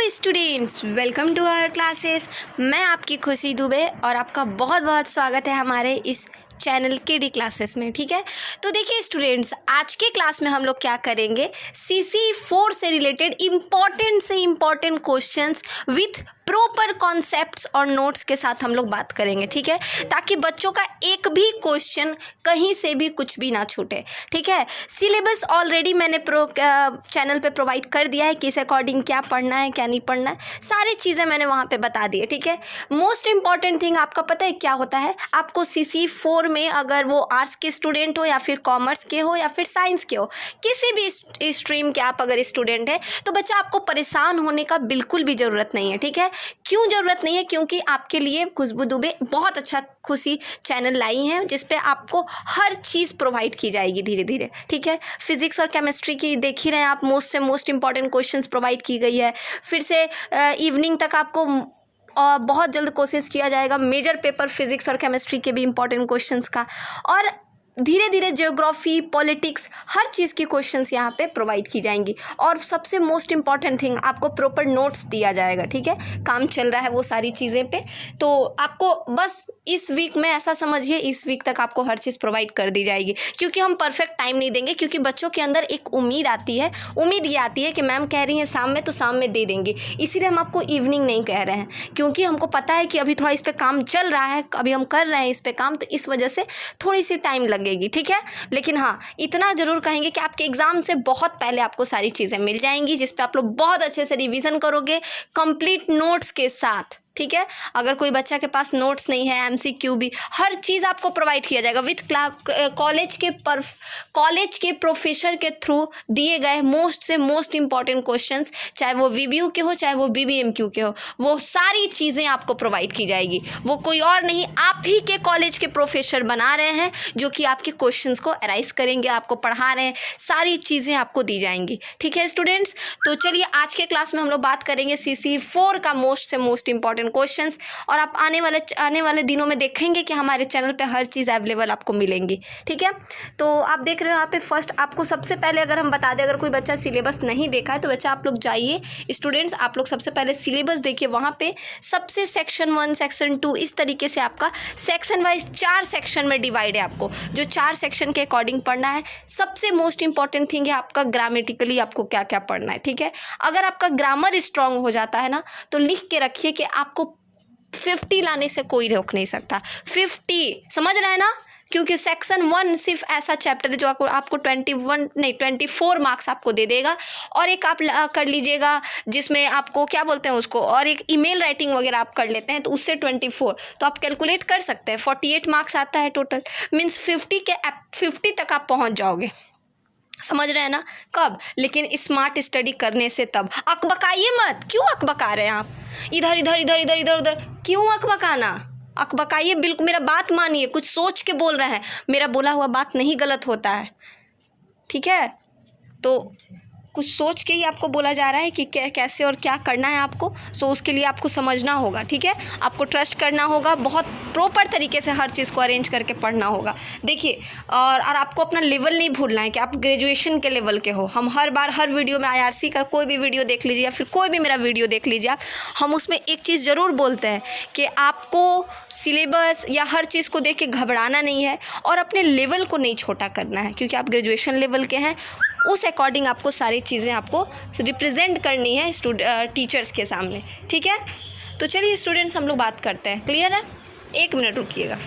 Students, welcome to our classes. मैं आपकी खुशी दुबे और आपका बहुत बहुत स्वागत है हमारे इस चैनल केडी क्लासेस में। ठीक है, तो देखिए स्टूडेंट्स, आज के क्लास में हम लोग क्या करेंगे, CC4 से related important questions with proper concepts और नोट्स के साथ हम लोग बात करेंगे। ठीक है, ताकि बच्चों का एक भी क्वेश्चन कहीं से भी कुछ भी ना छूटे। ठीक है, सिलेबस ऑलरेडी मैंने चैनल पे प्रोवाइड कर दिया है कि इस अकॉर्डिंग क्या पढ़ना है क्या नहीं पढ़ना है, सारी चीज़ें मैंने वहाँ पे बता दी है। ठीक है, मोस्ट इंपॉर्टेंट थिंग आपका पता है क्या होता है, आपको CC4 में अगर वो आर्ट्स के स्टूडेंट हो या फिर कॉमर्स के हो या फिर साइंस के हो, किसी भी स्ट्रीम के आप अगर स्टूडेंट हैं, तो बच्चा आपको परेशान होने का बिल्कुल भी ज़रूरत नहीं है। ठीक है, क्यों ज़रूरत नहीं है, क्योंकि आपके लिए खुशबू दुबे बहुत अच्छा खुशी चैनल लाई हैं जिस पे आपको हर चीज़ प्रोवाइड की जाएगी धीरे धीरे। ठीक है, फिजिक्स और केमिस्ट्री की देख ही रहे हैं आप, मोस्ट इंपॉर्टेंट क्वेश्चंस प्रोवाइड की गई है। फिर से इवनिंग तक आपको बहुत जल्द कोशिश किया जाएगा मेजर पेपर फिजिक्स और केमिस्ट्री के भी इंपॉर्टेंट क्वेश्चंस का, और धीरे धीरे ज्योग्राफी पॉलिटिक्स हर चीज़ की क्वेश्चंस यहाँ पे प्रोवाइड की जाएंगी। और सबसे मोस्ट इंपॉर्टेंट थिंग, आपको प्रॉपर नोट्स दिया जाएगा। ठीक है, काम चल रहा है वो सारी चीज़ें पे, तो आपको बस इस वीक में ऐसा समझिए, इस वीक तक आपको हर चीज़ प्रोवाइड कर दी जाएगी। क्योंकि हम परफेक्ट टाइम नहीं देंगे, क्योंकि बच्चों के अंदर एक उम्मीद आती है, उम्मीद ये आती है कि मैम कह रही हैं शाम में, तो शाम में दे देंगे, इसीलिए हम आपको इवनिंग नहीं कह रहे हैं, क्योंकि हमको पता है कि अभी थोड़ा इस पर काम चल रहा है, अभी हम कर रहे हैं इस पर काम, तो इस वजह से थोड़ी सी टाइम लगेगी। ठीक है, लेकिन हाँ, इतना जरूर कहेंगे कि आपके एग्जाम से बहुत पहले आपको सारी चीज़ें मिल जाएंगी, जिस पे आप लोग बहुत अच्छे से रिवीजन करोगे कंप्लीट नोट्स के साथ। ठीक है, अगर कोई बच्चा के पास नोट्स नहीं है, MCQ भी हर चीज़ आपको प्रोवाइड किया जाएगा विथ कॉलेज के प्रोफेसर के थ्रू दिए गए मोस्ट इंपॉर्टेंट क्वेश्चंस, चाहे वो VBU के हो चाहे वो BBMQ के हो, वो सारी चीज़ें आपको प्रोवाइड की जाएगी। वो कोई और नहीं, आप ही के कॉलेज के प्रोफेसर बना रहे हैं जो कि आपके क्वेश्चंस को अराइज करेंगे, आपको पढ़ा रहे हैं, सारी चीज़ें आपको दी जाएंगी। ठीक है स्टूडेंट्स, तो चलिए आज के क्लास में हम लोग बात करेंगे CC4 का मोस्ट इंपॉर्टेंट क्वेश्चंस, और आप आने वाले दिनों में देखेंगे कि हमारे चैनल पे हर चीज़ अवेलेबल आपको मिलेंगी। ठीक है, तो आप देख रहे हो यहाँ पे फर्स्ट, आपको सबसे पहले अगर हम बता दें, अगर कोई बच्चा सिलेबस नहीं देखा है तो बच्चा आप लोग जाइए, स्टूडेंट्स आप लोग सबसे पहले सिलेबस देखिए, वहाँ पे सबसे सेक्शन 1 सेक्शन 2 इस तरीके से आपका सेक्शन वाइज 4 सेक्शन में डिवाइड है। आपको जो 4 सेक्शन के अकॉर्डिंग पढ़ना है। सबसे मोस्ट इंपॉर्टेंट थिंग है आपका ग्रामेटिकली आपको क्या क्या पढ़ना है। ठीक है, अगर आपका ग्रामर स्ट्रांग हो जाता है ना, तो लिख के रखिए कि आपको 50 लाने से कोई रोक नहीं सकता। 50 समझ रहे हैं ना, क्योंकि सेक्शन 1 सिर्फ ऐसा चैप्टर है जो आपको 24 मार्क्स आपको दे देगा, और एक आप कर लीजिएगा जिसमें आपको क्या बोलते हैं उसको, और एक ईमेल राइटिंग वगैरह आप कर लेते हैं तो उससे 24, तो आप कैलकुलेट कर सकते हैं 48 मार्क्स आता है टोटल, मीन्स 50 तक आप पहुंच जाओगे। समझ रहे हैं ना, कब, लेकिन स्मार्ट स्टडी करने से तब। अकबकाइए मत, क्यों अकबका रहे हैं आप, इधर उधर क्यों अकबकाना, अकबकाइए बिल्कुल, मेरा बात मानिए, कुछ सोच के बोल रहे हैं, मेरा बोला हुआ बात नहीं गलत होता है। ठीक है, तो कुछ सोच के ही आपको बोला जा रहा है कि कैसे और क्या करना है आपको, सो उसके लिए आपको समझना होगा। ठीक है, आपको ट्रस्ट करना होगा, बहुत प्रॉपर तरीके से हर चीज़ को अरेंज करके पढ़ना होगा। देखिए, और आपको अपना लेवल नहीं भूलना है कि आप ग्रेजुएशन के लेवल के हो। हम हर वीडियो में IRC का कोई भी वीडियो देख लीजिए या फिर कोई भी मेरा वीडियो देख लीजिए आप, हम उसमें एक चीज़ ज़रूर बोलते हैं कि आपको सिलेबस या हर चीज़ को देख के घबराना नहीं है, और अपने लेवल को नहीं छोटा करना है, क्योंकि आप ग्रेजुएशन लेवल के हैं, उस अकॉर्डिंग आपको सारी चीज़ें आपको रिप्रेजेंट करनी है टीचर्स के सामने। ठीक है, तो चलिए स्टूडेंट्स हम लोग बात करते हैं, क्लियर है, 1 मिनट रुकिएगा।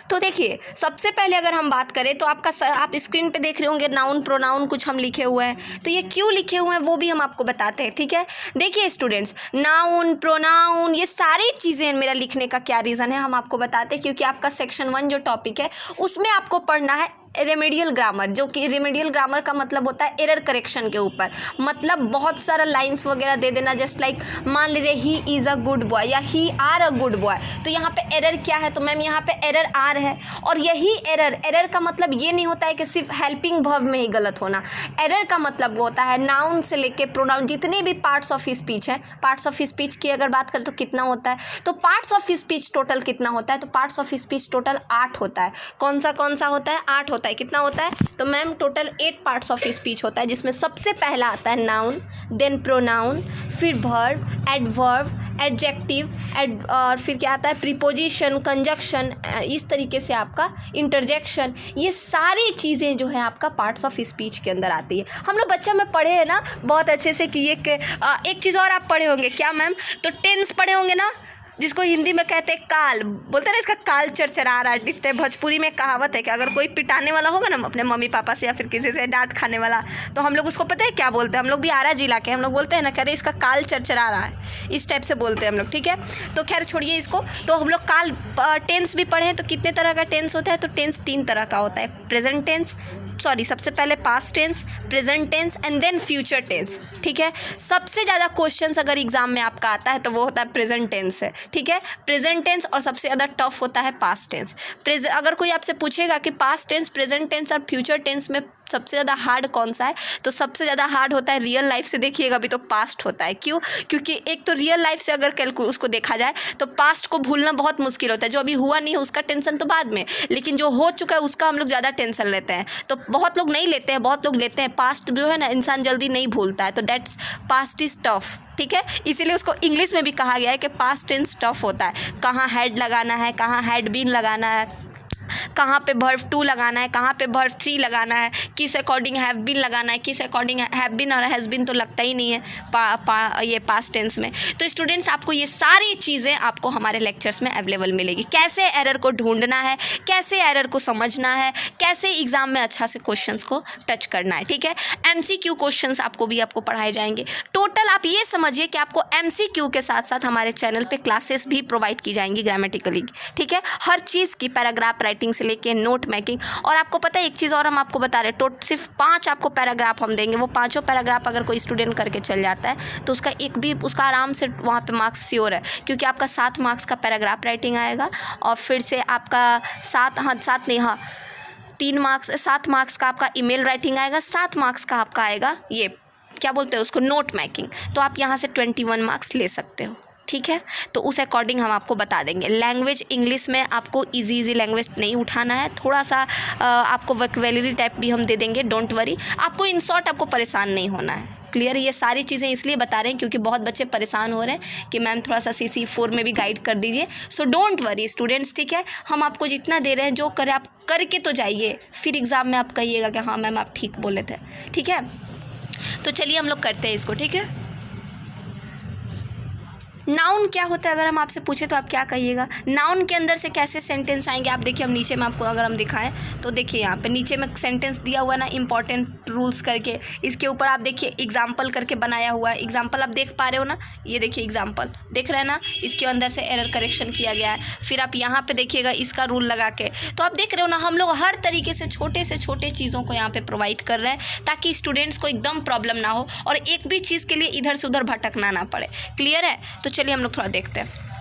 तो देखिए, सबसे पहले अगर हम बात करें तो आप स्क्रीन पे देख रहे होंगे नाउन प्रोनाउन कुछ हम लिखे हुए हैं, तो ये क्यों लिखे हुए हैं वो भी हम आपको बताते हैं। ठीक है, देखिए स्टूडेंट्स, नाउन प्रोनाउन ये सारी चीज़ें मेरा लिखने का क्या रीज़न है हम आपको बताते हैं, क्योंकि आपका सेक्शन 1 जो टॉपिक है उसमें आपको पढ़ना है रेमेडियल ग्रामर, जो कि रेमेडियल ग्रामर का मतलब होता है एरर करेक्शन के ऊपर। मतलब बहुत सारा लाइंस वगैरह दे देना, जस्ट लाइक मान लीजिए he is a good boy या ही आर अ गुड बॉय, तो यहाँ पे एरर क्या है, तो मैम यहाँ पे एरर आर है, और यही एरर का मतलब ये नहीं होता है कि सिर्फ हेल्पिंग वर्ब में ही गलत होना। एरर का मतलब वो होता है नाउन से लेके प्रोनाउन, जितने भी पार्ट्स ऑफ स्पीच है, पार्ट्स ऑफ स्पीच की अगर बात करें तो कितना होता है, तो पार्ट्स ऑफ स्पीच टोटल कितना होता है, तो पार्ट्स ऑफ स्पीच टोटल 8 होता है। कौन सा होता है, 8 होता है। कितना होता है, तो ma'am total 8 parts of speech होता है, जिसमें सबसे पहला आता है नाउन, देन प्रोनाउन, फिर वर्ब, एडवर्ब, एडजेक्टिव, और फिर क्या आता है प्रीपोजिशन, कंजक्शन, इस तरीके से आपका इंटरजेक्शन, ये सारी चीज़ें जो है आपका पार्ट्स ऑफ स्पीच के अंदर आती है। हम लोग बच्चा में पढ़े हैं ना बहुत अच्छे से कि एक चीज़ और आप पढ़े होंगे, क्या मैम? तो टेंस पढ़े होंगे ना, जिसको हिंदी में कहते हैं काल, बोलते हैं ना इसका काल चरचरा रहा है। जिस टाइप भोजपुरी में कहावत है कि अगर कोई पिटाने वाला होगा ना अपने मम्मी पापा से या फिर किसी से डांट खाने वाला, तो हम लोग उसको पता है क्या बोलते हैं? हम लोग भी आरा जिला के हम लोग बोलते हैं ना, कहते हैं इसका काल चरचरा रहा है, इस टाइप से बोलते हैं हम लोग, ठीक है। तो खैर छोड़िए इसको। तो हम लोग काल टेंस भी पढ़े हैं, तो कितने तरह का टेंस होता है? तो टेंस 3 तरह का होता है, प्रेजेंट टेंस, सॉरी सबसे पहले past tense, present tense and then future tense, ठीक है। सबसे ज़्यादा क्वेश्चंस अगर एग्जाम में आपका आता है तो वो होता है प्रेजेंट टेंस है, ठीक है, प्रेजेंट टेंस, और सबसे ज़्यादा टफ होता है पास्ट टेंस। अगर कोई आपसे पूछेगा कि पास्ट टेंस, प्रेजेंट टेंस और फ्यूचर टेंस में सबसे ज़्यादा हार्ड कौन सा है, तो सबसे ज़्यादा हार्ड होता है रियल लाइफ से देखिएगा अभी तो पास्ट होता है। क्यों? क्योंकि एक तो रियल लाइफ से अगर उसको देखा जाए तो पास्ट को भूलना बहुत मुश्किल होता है। जो अभी हुआ नहीं है उसका टेंशन तो बाद में, लेकिन जो हो चुका है उसका हम लोग ज़्यादा टेंशन लेते हैं। तो बहुत लोग नहीं लेते हैं, बहुत लोग लेते हैं। पास्ट जो है ना इंसान जल्दी नहीं भूलता है, तो दैट्स पास्ट इज टफ, ठीक है। इसीलिए उसको इंग्लिश में भी कहा गया है कि पास्ट टेंस टफ होता है। कहाँ हैड लगाना है, कहाँ हैड बीन लगाना है, कहाँ पे वर्ब 2 लगाना है, कहाँ पे वर्ब 3 लगाना है, किस अकॉर्डिंग हैव बीन लगाना है, किस अकॉर्डिंग हैव बीन और हैज़ बीन तो लगता ही नहीं है ये पास्ट टेंस में। तो स्टूडेंट्स आपको ये सारी चीज़ें आपको हमारे लेक्चर्स में अवेलेबल मिलेगी। कैसे एरर को ढूंढना है, कैसे एरर को समझना है, कैसे एग्जाम में अच्छा से क्वेश्चंस को टच करना है, ठीक है। MCQ क्वेश्चंस आपको पढ़ाए जाएंगे। टोटल आप ये समझिए कि आपको MCQ के साथ साथ हमारे चैनल पे क्लासेस भी प्रोवाइड की जाएंगी ग्रामेटिकली, ठीक है। हर चीज़ की पैराग्राफ राइटिंग से लेके नोट मेकिंग। और आपको पता है एक चीज़ और हम आपको बता रहे हैं, सिर्फ 5 आपको पैराग्राफ हम देंगे। वो 5 पैराग्राफ अगर कोई स्टूडेंट करके चल जाता है तो उसका आराम से वहाँ पे मार्क्स श्योर है, क्योंकि आपका 7 मार्क्स का पैराग्राफ राइटिंग आएगा और फिर से आपका 3 मार्क्स 7 मार्क्स का आपका ईमेल राइटिंग आएगा, 7 मार्क्स का आपका आएगा ये क्या बोलते हैं उसको, नोट मेकिंग। तो आप यहाँ से 21 मार्क्स ले सकते हो, ठीक है। तो उस अकॉर्डिंग हम आपको बता देंगे। लैंग्वेज इंग्लिश में आपको इजी लैंग्वेज नहीं उठाना है, थोड़ा सा आपको वोकैबुलरी टाइप भी हम दे देंगे, डोंट वरी। आपको इन शॉर्ट आपको परेशान नहीं होना है, क्लियर। ये सारी चीज़ें इसलिए बता रहे हैं क्योंकि बहुत बच्चे परेशान हो रहे हैं कि मैम थोड़ा सा CC4 में भी गाइड कर दीजिए। सो डोंट वरी स्टूडेंट्स, ठीक है। हम आपको जितना दे रहे हैं जो करें आप करके तो जाइए, फिर एग्ज़ाम में आप कहिएगा कि हाँ मैम आप ठीक बोले थे, ठीक है। तो चलिए हम लोग करते हैं इसको, ठीक है। नाउन क्या होता है अगर हम आपसे पूछे तो आप क्या कहिएगा? नाउन के अंदर से कैसे सेंटेंस आएंगे? आप देखिए, हम नीचे में आपको अगर हम दिखाएं तो देखिए यहाँ पे नीचे में सेंटेंस दिया हुआ है ना, इंपॉर्टेंट रूल्स करके। इसके ऊपर आप देखिए एग्जाम्पल करके बनाया हुआ है। एग्जाम्पल आप देख पा रहे हो ना, ये देखिए एग्जाम्पल देख रहे हैं ना, इसके अंदर से एरर करेक्शन किया गया है। फिर आप यहाँ पे देखिएगा इसका रूल लगा के, तो आप देख रहे हो ना, हम लोग हर तरीके से छोटे चीज़ों को यहाँ पे प्रोवाइड कर रहे हैं ताकि स्टूडेंट्स को एकदम प्रॉब्लम ना हो और एक भी चीज़ के लिए इधर से उधर भटकना ना पड़े, क्लियर है। तो चलिए हम लोग थोड़ा देखते हैं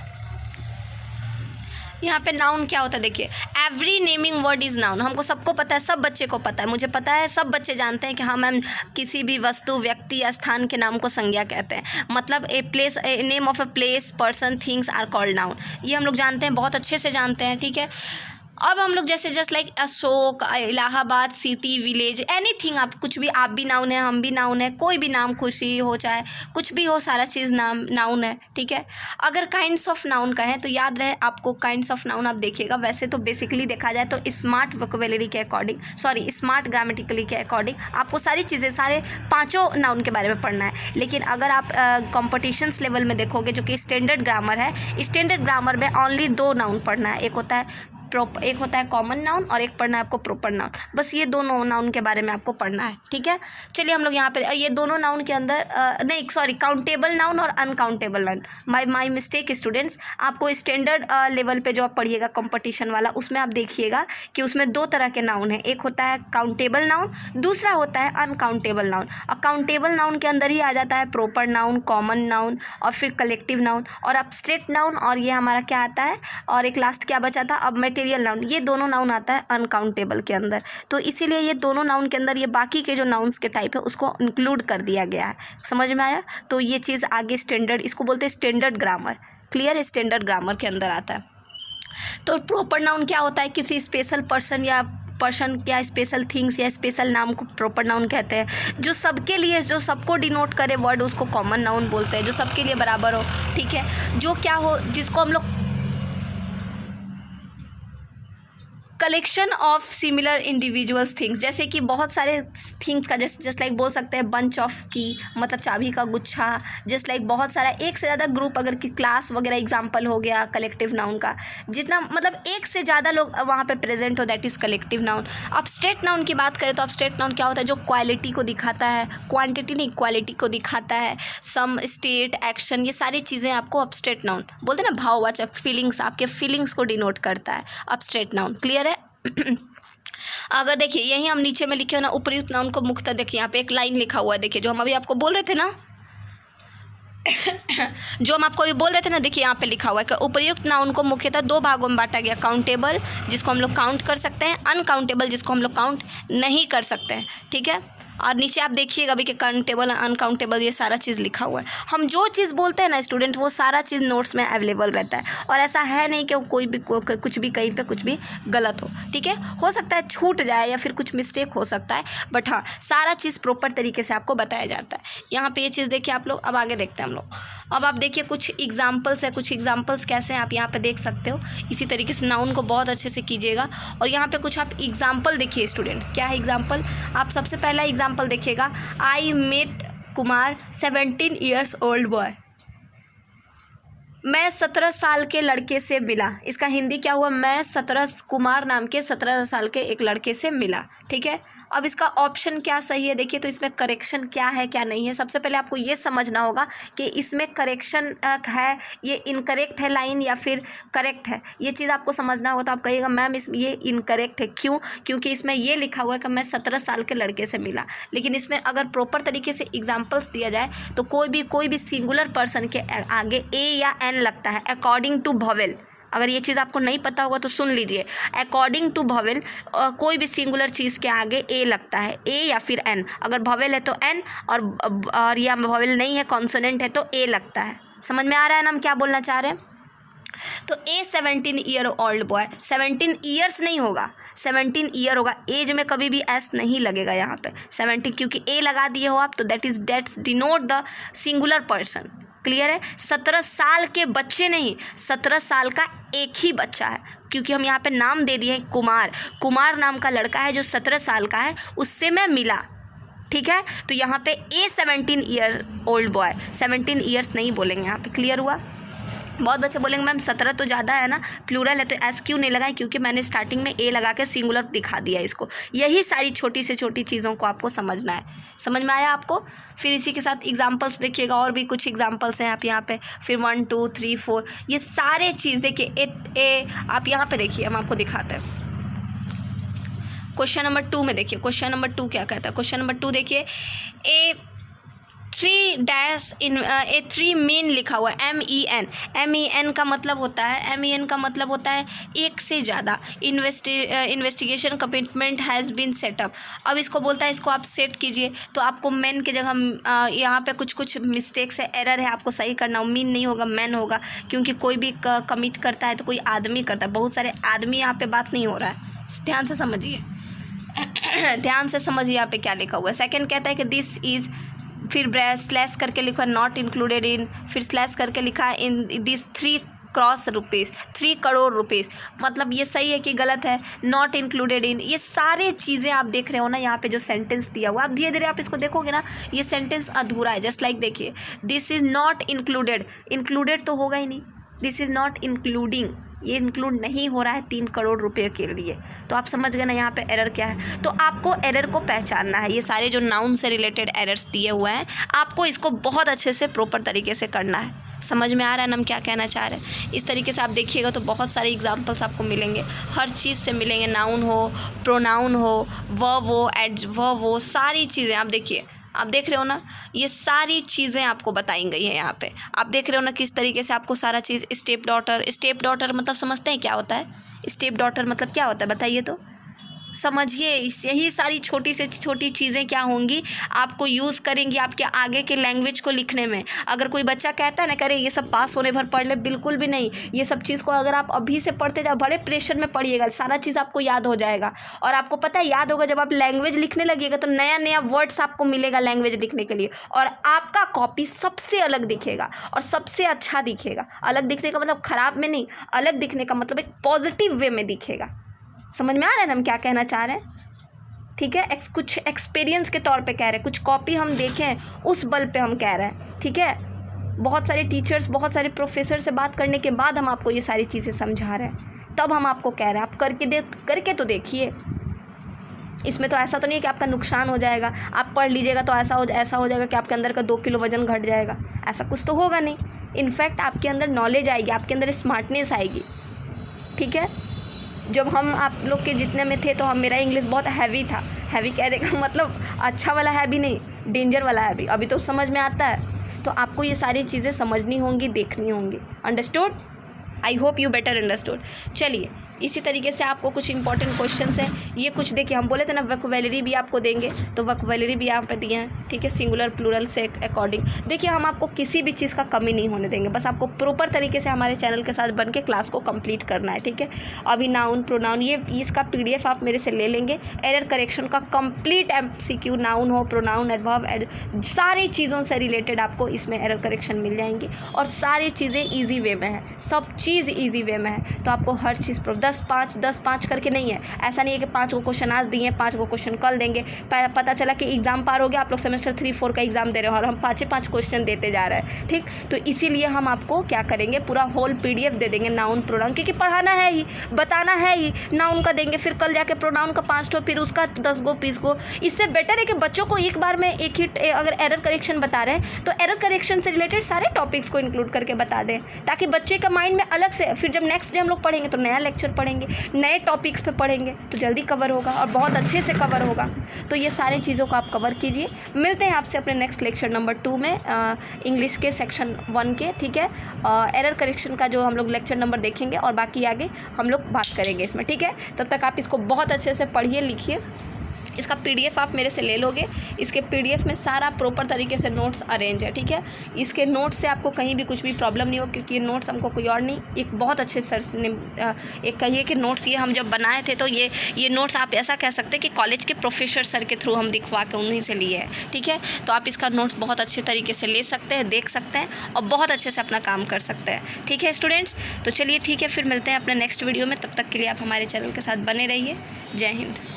यहाँ पे नाउन क्या होता है। देखिए, every naming word is noun. हमको सबको पता है, सब बच्चे को पता है, मुझे पता है, सब बच्चे जानते हैं कि हाँ मैम किसी भी वस्तु, व्यक्ति या स्थान के नाम को संज्ञा कहते हैं। मतलब name of a place, person, things are called noun. ये हम लोग जानते हैं, बहुत अच्छे से जानते हैं, ठीक है। अब हम लोग जैसे just like Ashok, Allahabad, city, village, anything, आप कुछ भी, आप भी नाउन है, हम भी नाउन है, कोई भी नाम, खुशी हो चाहे कुछ भी हो, सारा चीज़ नाउन है, ठीक है। अगर काइंड्स ऑफ नाउन कहें तो याद रहे आपको, काइंड्स ऑफ नाउन आप देखिएगा, वैसे तो बेसिकली देखा जाए तो स्मार्ट वोकैबुलरी के अकॉर्डिंग, स्मार्ट ग्रामेटिकली के अकॉर्डिंग आपको सारी चीज़ें, सारे 5 नाउन के बारे में पढ़ना है। लेकिन अगर आप कॉम्पिटिशन्स लेवल में देखोगे जो कि स्टैंडर्ड ग्रामर है, स्टैंडर्ड ग्रामर में ओनली 2 नाउन पढ़ना है। एक होता है कॉमन नाउन और एक पढ़ना है आपको प्रॉपर नाउन। बस ये दोनों नाउन के बारे में आपको पढ़ना है, ठीक है। चलिए हम लोग यहाँ पे ये दोनों नाउन के अंदर काउंटेबल नाउन और uncountable noun, my mistake students. आपको स्टैंडर्ड लेवल पे जो आप पढ़िएगा कंपटीशन वाला, उसमें आप देखिएगा कि उसमें 2 तरह के नाउन है। एक होता है काउंटेबल नाउन, दूसरा होता है अनकाउंटेबल नाउन। और काउंटेबल नाउन के अंदर ही आ जाता है प्रॉपर नाउन, कॉमन नाउन और फिर कलेक्टिव नाउन और एब्स्ट्रैक्ट नाउन, और ये हमारा क्या आता है, और एक लास्ट क्या बचा था, अब मटेरियल नाउन। ये दोनों नाउन आता है अनकाउंटेबल के अंदर। तो इसीलिए ये दोनों नाउन के अंदर ये बाकी के जो नाउन्स के टाइप है उसको इंक्लूड कर दिया गया है। समझ में आया? तो ये चीज़ आगे स्टैंडर्ड, इसको बोलते हैं standard grammar, clear. Standard grammar के अंदर आता है। तो प्रॉपर नाउन क्या होता है, किसी स्पेशल पर्सन या पर्सन या स्पेशल थिंग्स या स्पेशल नाम को प्रॉपर नाउन कहते हैं। जो सबके लिए, जो सबको डिनोट करे वर्ड, उसको कॉमन नाउन बोलते हैं, जो सबके लिए बराबर हो, ठीक है। जो क्या हो, जिसको हम लोग collection of similar individuals things, जैसे कि बहुत सारे थिंग्स का, जस्ट लाइक बोल सकते हैं बंच ऑफ की, मतलब चाबी का गुच्छा, जस्ट लाइक बहुत सारा, एक से ज़्यादा ग्रुप, अगर कि क्लास वगैरह एग्जांपल हो गया कलेक्टिव नाउन का। जितना मतलब एक से ज़्यादा लोग वहाँ पे प्रेजेंट हो, दैट इज़ कलेक्टिव नाउन। अब स्टेट नाउन की बात करें तो अब स्टेट नाउन क्या होता है, जो क्वालिटी को दिखाता है, क्वांटिटी नहीं क्वालिटी को दिखाता है, सम, स्टेट, एक्शन, ये सारी चीज़ें आपको अपस्टेट नाउन बोलते हैं ना, भाववाचक, फीलिंग्स, आपके फीलिंग्स को डिनोट करता है अपस्टेट नाउन। क्लियर है? अगर देखिए यहीं हम नीचे में लिखे हो ना, उपयुक्त नाउन को मुख्यतः, देखिए यहाँ पे एक लाइन लिखा हुआ है, देखिए जो हम अभी आपको बोल रहे थे ना जो हम आपको अभी बोल रहे थे ना, देखिए यहाँ पे लिखा हुआ है कि उपयुक्त नाउन को मुख्यतः दो भागों में बांटा गया, काउंटेबल जिसको हम लोग काउंट कर सकते हैं, अनकाउंटेबल जिसको हम लोग काउंट नहीं कर सकते हैं, ठीक है। और नीचे आप देखिएगा अभी कि काउंटेबल, अनकाउंटेबल, ये सारा चीज़ लिखा हुआ है। हम जो चीज़ बोलते हैं ना स्टूडेंट, वो सारा चीज़ नोट्स में अवेलेबल रहता है, और ऐसा है नहीं कि कोई भी कुछ भी कहीं पे कुछ भी गलत हो, ठीक है। हो सकता है छूट जाए या फिर कुछ मिस्टेक हो सकता है, बट हाँ सारा चीज़ प्रॉपर तरीके से आपको बताया जाता है। यहाँ पे ये चीज़ देखिए आप लोग। अब आगे देखते हैं हम लोग। अब आप देखिए कुछ एग्जाम्पल्स है, कुछ एग्जाम्पल्स कैसे हैं आप यहाँ पे देख सकते हो। इसी तरीके से नाउन को बहुत अच्छे से कीजिएगा। और यहाँ पे कुछ आप एग्जाम्पल देखिए स्टूडेंट्स, क्या है एग्जाम्पल। आप सबसे पहला एग्जाम्पल देखिएगा, I met Kumar 17 years old boy. मैं 17 साल के लड़के से मिला। इसका हिंदी क्या हुआ, मैं 17 कुमार नाम के 17 साल के एक लड़के से मिला, ठीक है। अब इसका ऑप्शन क्या सही है देखिए, तो इसमें करेक्शन क्या है क्या नहीं है। सबसे पहले आपको ये समझना होगा कि इसमें करेक्शन है, ये इनकरेक्ट है लाइन या फिर करेक्ट है, ये चीज़ आपको समझना होगा। तो आप कहिएगा मैम इस ये इनकरेक्ट है, क्यों? क्योंकि इसमें ये लिखा हुआ है कि मैं 17 साल के लड़के से मिला। लेकिन इसमें अगर प्रॉपर तरीके से एग्जाम्पल्स दिया जाए तो कोई भी सिंगुलर पर्सन के आगे ए या एन लगता है, अकॉर्डिंग टू वोवेल। अगर ये चीज़ आपको नहीं पता होगा तो सुन लीजिए, अकॉर्डिंग टू वोवेल कोई भी सिंगुलर चीज़ के आगे ए लगता है, ए या फिर एन। अगर वोवेल है तो एन, और या वोवेल नहीं है, कॉन्सोनेंट है तो ए लगता है। समझ में आ रहा है ना हम क्या बोलना चाह रहे हैं? तो ए 17 ईयर ओल्ड बॉय, 17 ईयर्स नहीं होगा, 17 ईयर होगा। एज में कभी भी एस नहीं लगेगा यहाँ पे 17, क्योंकि ए लगा दिए हो आप तो that's denote the singular person. Clear है? 17 साल के बच्चे नहीं, 17 साल का एक ही बच्चा है, क्योंकि हम यहाँ पे नाम दे दिए कुमार। कुमार नाम का लड़का है जो 17 साल का है, उससे मैं मिला, ठीक है। तो यहाँ पे ए 17 ईयर ओल्ड बॉय, 17 ईयर्स नहीं बोलेंगे यहाँ पे। क्लियर हुआ? बहुत बच्चे बोलेंगे मैम 17 तो ज़्यादा है ना, प्लूरल है तो एस क्यों नहीं लगाए? क्योंकि मैंने स्टार्टिंग में ए लगा के सिंगुलर दिखा दिया इसको। यही सारी छोटी से छोटी चीज़ों को आपको समझना है। समझ में आया आपको? फिर इसी के साथ एग्जांपल्स देखिएगा, और भी कुछ एग्जांपल्स हैं आप यहाँ पे। फिर 1 2 3 4 ये सारे चीज़ देखिए। ए आप यहाँ पे देखिए, हम आपको दिखाते हैं। क्वेश्चन नंबर 2 में देखिए, क्वेश्चन नंबर 2 क्या कहता है। क्वेश्चन नंबर 2 देखिए, ए 3 मेन लिखा हुआ है, MEN का मतलब होता है, MEN का मतलब होता है एक से ज़्यादा। Investigation commitment has been setup. अब इसको बोलता है इसको आप सेट कीजिए, तो आपको मैन के जगह यहाँ पे कुछ मिस्टेक्स है, एरर है, आपको सही करना हो। मीन नहीं होगा, मैन होगा, क्योंकि कोई भी कमिट करता है तो कोई आदमी करता है। बहुत सारे आदमी यहाँ पे बात नहीं हो रहा है, ध्यान से समझिए ध्यान से समझिए यहाँ पे क्या लिखा हुआ है। सेकंड कहता है कि दिस इज़, फिर स्लैश करके लिखा नॉट इंक्लूडेड इन, फिर स्लैश करके लिखा इन दिस 3 करोड़ रुपीज़। मतलब ये सही है कि गलत है? नॉट इंक्लूडेड इन, ये सारे चीज़ें आप देख रहे हो ना यहाँ पे जो सेंटेंस दिया हुआ, आप धीरे धीरे आप इसको देखोगे ना, ये सेंटेंस अधूरा है। जस्ट लाइक देखिए, this is not included, included तो होगा ही नहीं। दिस इज़ नॉट इंक्लूडिंग, ये इंक्लूड नहीं हो रहा है 3 करोड़ रुपए के लिए। तो आप समझ गए ना यहाँ पे एरर क्या है। तो आपको एरर को पहचानना है। ये सारे जो नाउन से रिलेटेड एरर्स दिए हुए हैं, आपको इसको बहुत अच्छे से प्रॉपर तरीके से करना है। समझ में आ रहा है ना हम क्या कहना चाह रहे हैं? इस तरीके से आप देखिएगा तो बहुत सारे एग्जाम्पल्स आपको मिलेंगे, हर चीज़ से मिलेंगे। नाउन हो, प्रोनाउन हो, वर्ब हो, एडवर्ब हो, सारी चीज़ें आप देखिए। आप देख रहे हो ना, ये सारी चीज़ें आपको बताई गई है यहाँ पे। आप देख रहे हो ना किस तरीके से आपको सारा चीज़। स्टेप डॉटर मतलब समझते हैं क्या होता है? स्टेप डॉटर मतलब क्या होता है बताइए तो? समझिए, यही सारी छोटी से छोटी चीज़ें क्या होंगी, आपको यूज़ करेंगी आपके आगे के लैंग्वेज को लिखने में। अगर कोई बच्चा कहता है ना, करे ये सब पास होने भर पढ़ ले, बिल्कुल भी नहीं। ये सब चीज़ को अगर आप अभी से पढ़ते जाओ, बड़े प्रेशर में पढ़िएगा, सारा चीज़ आपको याद हो जाएगा। और आपको पता है याद होगा, जब आप लैंग्वेज लिखने लगिएगा तो नया नया वर्ड्स आपको मिलेगा लैंग्वेज लिखने के लिए, और आपका कॉपी सबसे अलग दिखेगा और सबसे अच्छा दिखेगा। अलग दिखने का मतलब ख़राब में नहीं, अलग दिखने का मतलब एक पॉजिटिव वे में दिखेगा। समझ में आ रहा है ना हम क्या कहना चाह रहे हैं? ठीक है, कुछ एक्सपीरियंस के तौर पे कह रहे हैं, कुछ कॉपी हम देखें उस बल पे हम कह रहे हैं। ठीक है, बहुत सारे टीचर्स, बहुत सारे प्रोफेसर से बात करने के बाद हम आपको ये सारी चीज़ें समझा रहे हैं, तब हम आपको कह रहे हैं आप करके तो देखिए। इसमें तो ऐसा तो नहीं है कि आपका नुकसान हो जाएगा, आप पढ़ लीजिएगा तो ऐसा हो जाएगा कि आपके अंदर का 2 किलो वज़न घट जाएगा, ऐसा कुछ तो होगा नहीं। इनफैक्ट आपके अंदर नॉलेज आएगी, आपके अंदर स्मार्टनेस आएगी। ठीक है, जब हम आप लोग के जितने में थे तो मेरा इंग्लिश बहुत हैवी था। हैवी कहने का मतलब अच्छा वाला हैवी नहीं, डेंजर वाला हैवी। अभी तो समझ में आता है। तो आपको ये सारी चीज़ें समझनी होंगी, देखनी होंगी। Understood? I hope you better understood. चलिए, इसी तरीके से आपको कुछ इंपॉर्टेंट क्वेश्चंस हैं। ये कुछ देखिए, हम बोले थे ना वोकैबुलरी भी आपको देंगे, तो वोकैबुलरी भी यहाँ पे दिए हैं। ठीक है, सिंगुलर प्लूरल से अकॉर्डिंग। देखिए, हम आपको किसी भी चीज़ का कमी नहीं होने देंगे, बस आपको प्रॉपर तरीके से हमारे चैनल के साथ बन के क्लास को कंप्लीट करना है। ठीक है, अभी नाउन, प्रोनाउन, ये इसका PDF आप मेरे से ले लेंगे। एरर करेक्शन का कंप्लीट MCQ, नाउन हो, प्रोनाउन, एडवर्ब, सारी चीज़ों से रिलेटेड आपको इसमें एरर करेक्शन मिल जाएंगी, और सारी चीज़ें ईजी वे में है, सब चीज़ ईजी वे में है। तो आपको हर चीज़ 10-5 करके नहीं है। ऐसा नहीं है कि 5 को क्वेश्चन आज दिए, 5 को क्वेश्चन कल देंगे। पता चला कि एग्ज़ाम पार हो गया, आप लोग सेमेस्टर 3-4 का एग्ज़ाम दे रहे हो और हम 5 क्वेश्चन देते जा रहे हैं। ठीक, तो इसीलिए हम आपको क्या करेंगे, पूरा होल PDF दे देंगे नाउन प्रोनाउन, क्योंकि पढ़ाना है ही, बताना है ही। नाउन का देंगे, फिर कल जाके प्रोनाउन का 5 फिर उसका 10 गो 20 गो। इससे बेटर है कि बच्चों को एक बार में एक ही अगर एरर करेक्शन बता रहे हैं तो एरर करेक्शन से रिलेटेड सारे टॉपिक्स को इंक्लूड करके बता दें, ताकि बच्चे का माइंड में अलग से, फिर जब नेक्स्ट डे हम लोग पढ़ेंगे तो नया लेक्चर पढ़ेंगे, नए टॉपिक्स पे पढ़ेंगे, तो जल्दी कवर होगा और बहुत अच्छे से कवर होगा। तो ये सारी चीज़ों को आप कवर कीजिए। मिलते हैं आपसे अपने नेक्स्ट लेक्चर नंबर 2 में, इंग्लिश के सेक्शन 1 के। ठीक है, एरर करेक्शन का जो हम लोग लेक्चर नंबर देखेंगे, और बाकी आगे हम लोग बात करेंगे इसमें। ठीक है, तब तक आप इसको बहुत अच्छे से पढ़िए, लिखिए। इसका PDF आप मेरे से ले लोगे। इसके PDF में सारा प्रॉपर तरीके से नोट्स अरेंज है। ठीक है, इसके नोट्स से आपको कहीं भी कुछ भी प्रॉब्लम नहीं हो, क्योंकि ये नोट्स हमको कोई और नहीं, एक बहुत अच्छे सर ने एक कहिए कि नोट्स ये हम जब बनाए थे तो ये नोट्स आप ऐसा कह सकते हैं कि कॉलेज के प्रोफेसर सर के थ्रू हम दिखवा के उन्हीं से लिए हैं। ठीक है, तो आप इसका नोट्स बहुत अच्छे तरीके से ले सकते हैं, देख सकते हैं और बहुत अच्छे से अपना काम कर सकते हैं। ठीक है स्टूडेंट्स, तो चलिए ठीक है, फिर मिलते हैं अपने नेक्स्ट वीडियो में। तब तक के लिए आप हमारे चैनल के साथ बने रहिए। जय हिंद।